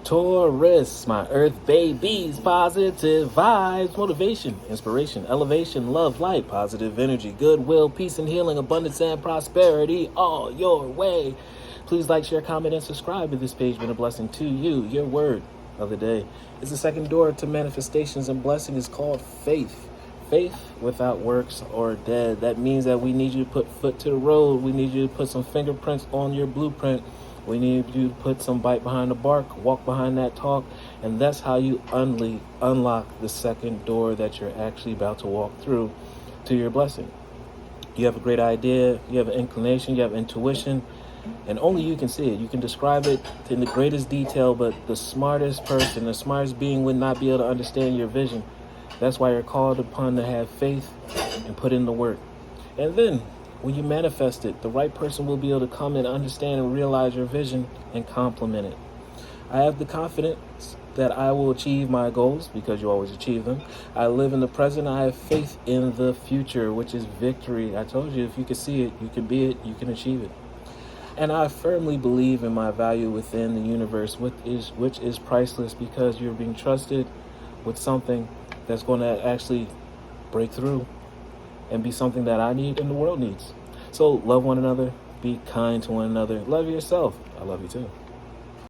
Taurus, my earth babies, positive vibes, motivation, inspiration, elevation, love, light, positive energy, goodwill, peace and healing, abundance and prosperity all your way. Please like, share, comment, and subscribe if this page been a blessing to you. Your word of the day is the second door to manifestations and blessing is called faith. Faith without works or dead. That means that we need you to put foot to the road. We need you to put some fingerprints on your blueprint. We need you to put some bite behind the bark, walk behind that talk, and that's how you unlock the second door that you're actually about to walk through to your blessing. You have a great idea, you have an inclination, you have intuition, and only you can see it. You can describe it in the greatest detail, but the smartest person, the smartest being would not be able to understand your vision. That's why you're called upon to have faith and put in the work. And then, when you manifest it, the right person will be able to come and understand and realize your vision and complement it. I have the confidence that I will achieve my goals because you always achieve them. I live in the present. I have faith in the future, which is victory. I told you, if you can see it, you can be it, you can achieve it. And I firmly believe in my value within the universe, which is priceless because you're being trusted with something that's going to actually break through and be something that I need and the world needs. So love one another, be kind to one another, love yourself. I love you too.